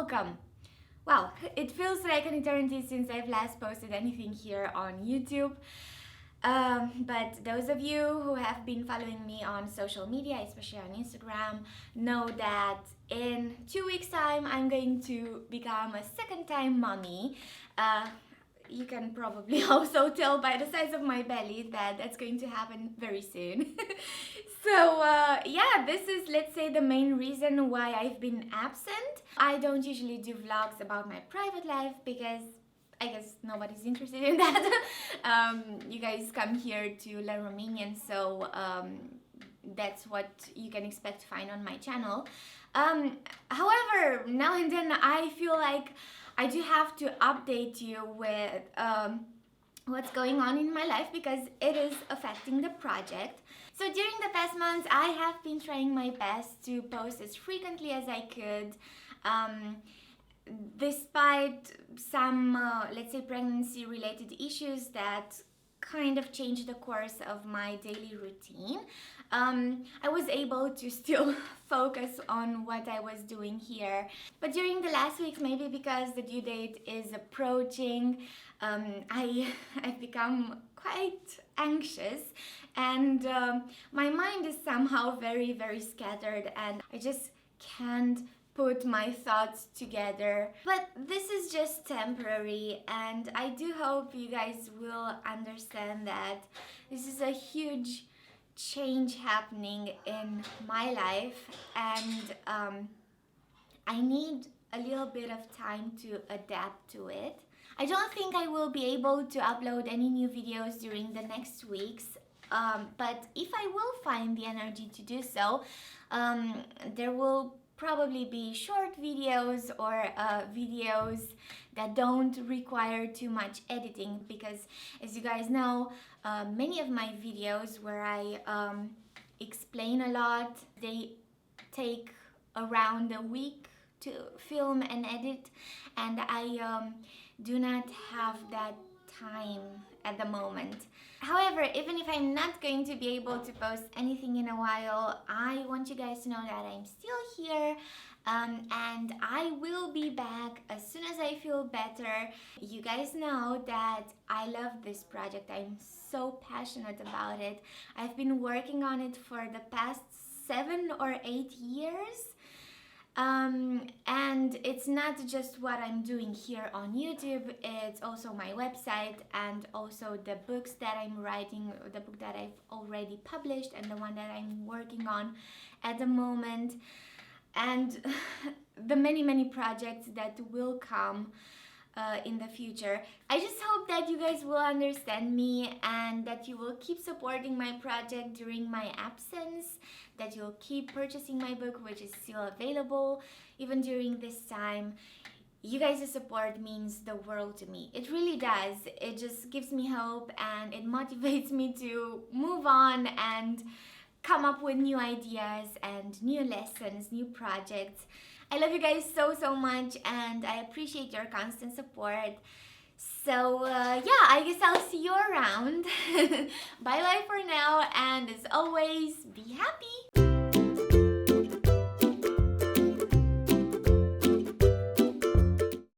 welcome. Well, it feels like an eternity since I've last posted anything here on YouTube. But those of you who have been following me on social media, especially on Instagram, know that in 2 weeks' time I'm going to become a second-time mommy. You can probably also tell by the size of my belly that that's going to happen very soon. So yeah, this is, let's say, the main reason why I've been absent. I don't usually do vlogs about my private life because I guess nobody's interested in that. You guys come here to learn Romanian, so that's what you can expect to find on my channel. However, now and then I feel like I do have to update you with what's going on in my life because it is affecting the project. So during the past months, I have been trying my best to post as frequently as I could. Despite some, let's say, pregnancy-related issues that kind of changed the course of my daily routine, I was able to still focus on what I was doing here. But during the last weeks, maybe because the due date is approaching, I've become quite anxious, and my mind is somehow very, very scattered, and I just can't put my thoughts together. But this is just temporary, and I do hope you guys will understand that this is a huge change happening in my life, and I need a little bit of time to adapt to it. I don't think I will be able to upload any new videos during the next weeks, but if I will find the energy to do so, there will probably be short videos or videos that don't require too much editing, because as you guys know, many of my videos where I explain a lot, they take around a week to film and edit, and I do not have that time at the moment. However, even if I'm not going to be able to post anything in a while, I want you guys to know that I'm still here, and I will be back as soon as I feel better. You guys know that I love this project. I'm so passionate about it. I've been working on it for the past 7 or 8 years. And it's not just what I'm doing here on YouTube, it's also my website and also the books that I'm writing, the book that I've already published and the one that I'm working on at the moment, and the many projects that will come in the future. I just hope that you guys will understand me and that you will keep supporting my project during my absence, that you'll keep purchasing my book, which is still available even during this time. You guys' support means the world to me. It really does. It just gives me hope and it motivates me to move on and come up with new ideas and new lessons, new projects. I love you guys so much, and I appreciate your constant support. So yeah, I guess I'll see you around. Bye for now, and as always, be happy.